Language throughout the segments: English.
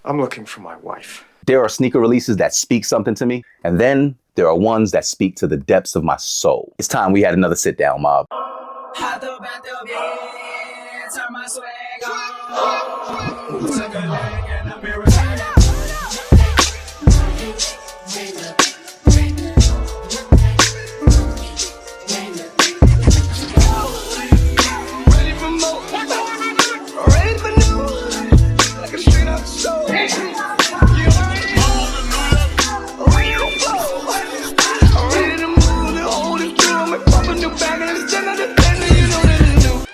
I'm looking for my wife. There are sneaker releases that speak something to me, and then there are ones that speak to the depths of my soul. It's time we had another sit down, mob.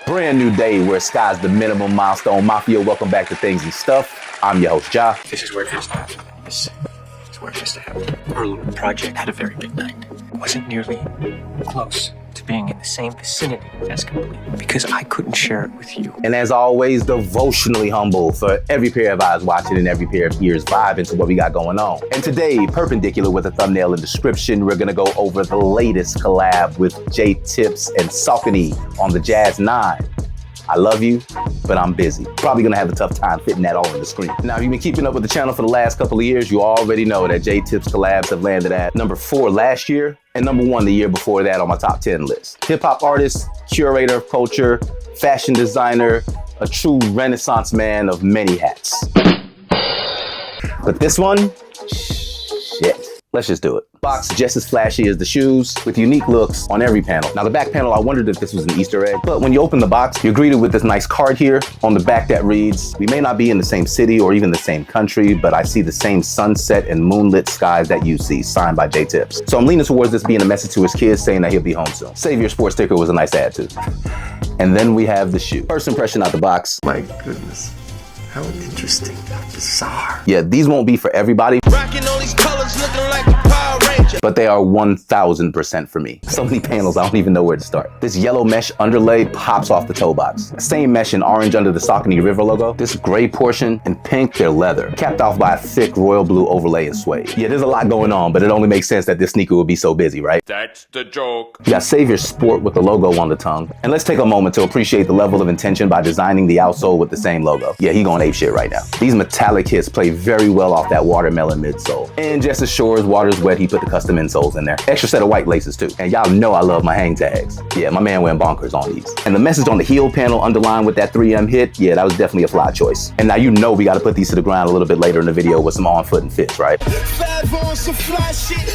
Brand new day where sky's the minimum milestone. Mafia, welcome back to Things and Stuff. I'm your host, Ja. This is where it has to happen. This is where it has to happen. Our little project had a very big night. It wasn't nearly close to being in the same vicinity as complete because I couldn't share it with you. And as always, devotionally humble for every pair of eyes watching and every pair of ears vibing to what we got going on. And today, perpendicular with a thumbnail and description, we're gonna go over the latest collab with J-Tips and Saucony on the Jazz 9. I love you, but I'm busy. Probably gonna have a tough time fitting that all on the screen. Now, if you've been keeping up with the channel for the last couple of years, you already know that J-Tips collabs have landed at number 4 last year and number 1 the year before that on my top 10 list. Hip-hop artist, curator of culture, fashion designer, a true renaissance man of many hats. But this one, shit. Let's just do it. Box just as flashy as the shoes, with unique looks on every panel. Now the back panel, I wondered if this was an Easter egg, but when you open the box, you're greeted with this nice card here on the back that reads, "We may not be in the same city or even the same country, but I see the same sunset and moonlit skies that you see," signed by J-Tips. So I'm leaning towards this being a message to his kids saying that he'll be home soon. Save Your Sports sticker was a nice add too. And then we have the shoe. First impression out the box. My goodness. How interesting. How bizarre. Yeah, these won't be for everybody. Rocking all these colors looking like a Power Ranger. But they are 1000% for me. So many panels, I don't even know where to start. This yellow mesh underlay pops off the toe box. Same mesh in orange under the Saucony River logo. This gray portion in pink, they're leather. Capped off by a thick royal blue overlay in suede. Yeah, there's a lot going on, but it only makes sense that this sneaker would be so busy, right? That's the joke. You got Save Your Sport with the logo on the tongue. And let's take a moment to appreciate the level of intention by designing the outsole with the same logo. Yeah, he going ape shit right now. These metallic hits play very well off that watermelon midsole. And just as sure as water's wet, he put the custom insoles in there. Extra set of white laces too. And y'all know I love my hang tags. Yeah, my man went bonkers on these. And the message on the heel panel underlined with that 3M hit, yeah, that was definitely a fly choice. And now you know we gotta put these to the ground a little bit later in the video with some on foot and fits, right?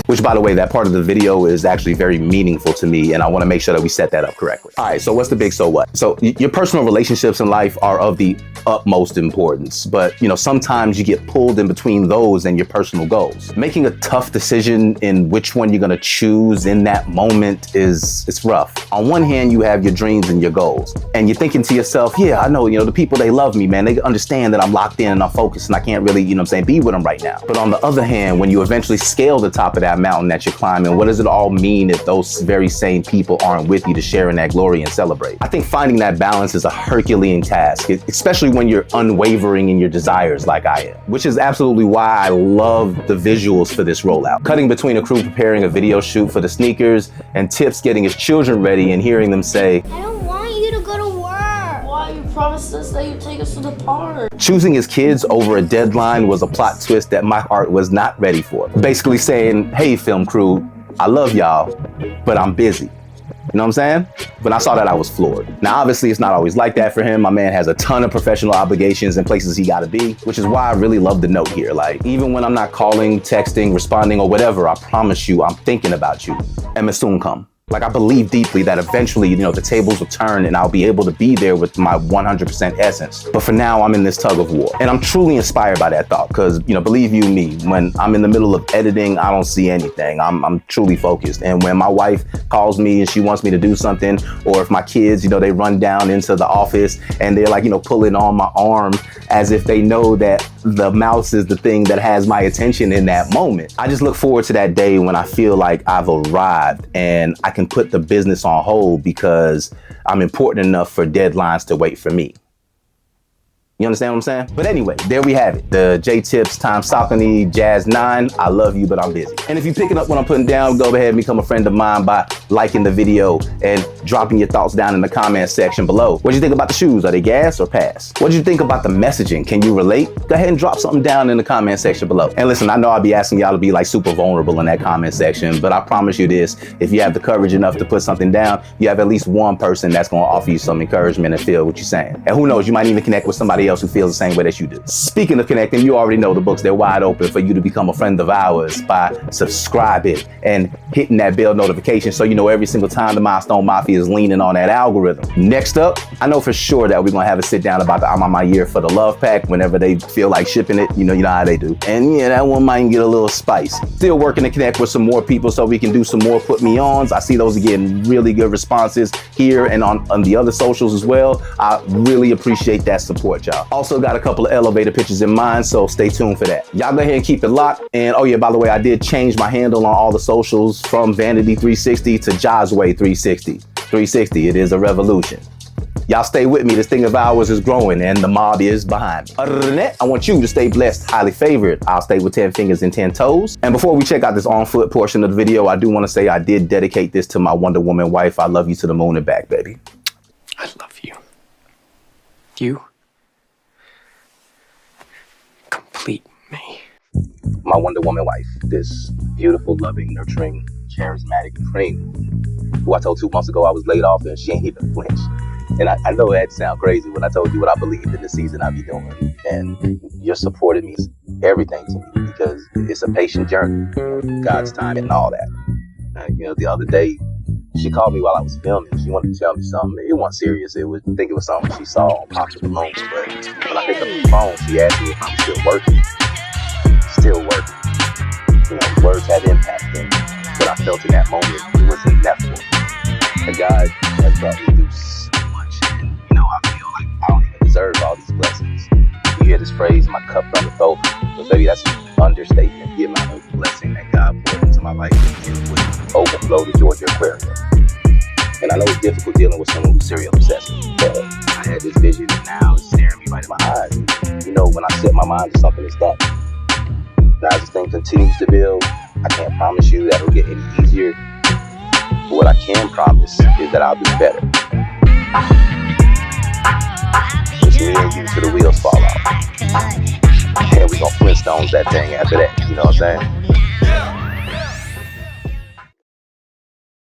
Which, by the way, that part of the video is actually very meaningful to me, and I wanna make sure that we set that up correctly. All right, so what's the big so what? So your personal relationships in life are of the utmost importance, but sometimes you get pulled in between those and your personal goals. Making a tough decision in which one you're gonna choose in that moment it's rough. On one hand, you have your dreams and your goals, and you're thinking to yourself, yeah, I know, the people, they love me, man. They understand that I'm locked in and I'm focused and I can't really, be with them right now. But on the other hand, when you eventually scale the top of that mountain that you're climbing, what does it all mean if those very same people aren't with you to share in that glory and celebrate? I think finding that balance is a Herculean task, especially when you're unwavering in your desires like I am, which is absolutely why I love the visuals for this rollout. Cutting between a crew preparing a video shoot for the sneakers and Tips getting his children ready and hearing them say, "I don't want you to go to work." "Why? You promised us that you'd take us to the park." Choosing his kids over a deadline was a plot twist that my heart was not ready for. Basically saying, hey, film crew, I love y'all, but I'm busy. You know what I'm saying? When I saw that, I was floored. Now, obviously, it's not always like that for him. My man has a ton of professional obligations and places he gotta be, which is why I really love the note here. Like, even when I'm not calling, texting, responding, or whatever, I promise you, I'm thinking about you. And may soon come. Like, I believe deeply that eventually, the tables will turn and I'll be able to be there with my 100% essence. But for now, I'm in this tug of war. And I'm truly inspired by that thought because, believe you me, when I'm in the middle of editing, I don't see anything. I'm truly focused. And when my wife calls me and she wants me to do something, or if my kids, they run down into the office and they're like, pulling on my arm as if they know that the mouse is the thing that has my attention in that moment. I just look forward to that day when I feel like I've arrived and I can put the business on hold because I'm important enough for deadlines to wait for me. You understand what I'm saying? But anyway, there we have it. The J-Tips times Saucony Jazz 9. I love you, but I'm busy. And if you're picking up what I'm putting down, go ahead and become a friend of mine by liking the video and dropping your thoughts down in the comment section below. What do you think about the shoes? Are they gas or pass? What do you think about the messaging? Can you relate? Go ahead and drop something down in the comment section below. And listen, I know I'll be asking y'all to be like super vulnerable in that comment section, but I promise you this, if you have the courage enough to put something down, you have at least one person that's gonna offer you some encouragement and feel what you're saying. And who knows, you might even connect with somebody else who feels the same way that you do. Speaking of connecting, you already know the books, they're wide open for you to become a friend of ours by subscribing and hitting that bell notification so you know every single time the Milestone Mafia is leaning on that algorithm. Next up, I know for sure that we're gonna have a sit down about the I'm on my year for the love pack whenever they feel like shipping it. You know how they do. And yeah, that one might get a little spicy. Still working to connect with some more people so we can do some more put me ons. I see those are getting really good responses here and on the other socials as well. I really appreciate that support, y'all. Also got a couple of elevator pictures in mind, so stay tuned for that. Y'all go ahead and keep it locked. And oh yeah, by the way, I did change my handle on all the socials from Vanity360 to Josway360. 360, it is a revolution. Y'all stay with me. This thing of ours is growing and the mob is behind me. Other than that, I want you to stay blessed, highly favored. I'll stay with 10 fingers and 10 toes. And before we check out this on foot portion of the video, I do want to say I did dedicate this to my Wonder Woman wife. I love you to the moon and back, baby. I love you. You complete me. My Wonder Woman wife, this beautiful, loving, nurturing, charismatic friend who I told 2 months ago I was laid off and she ain't even flinch. And I know that sounds crazy when I told you what I believed in the season I'd be doing. And your support of me is everything to me because it's a patient journey, God's time and all that. The other day, she called me while I was filming. She wanted to tell me something. It wasn't serious. I think it was something she saw on Pop the Balloon. But when I picked up the phone, she asked me if I'm still working. Still working. Words had impact. And what I felt in that moment, it was ineffable. And God has brought me through so much. And, I feel like I don't even deserve all these blessings. You hear this phrase, my cup runneth over. But baby, that's an understatement. The amount of blessing that God poured into my life would overflow to Georgia Aquarium. And I know it's difficult dealing with someone who's serial obsessive, but I had this vision and now it's staring me right in my eyes. When I set my mind to something, it's done. Now as this thing continues to build, I can't promise you that it'll get any easier. But what I can promise is that I'll do better. Just me and you till the wheels fall off. And we gonna Flintstones that thing after that, you know what I'm saying?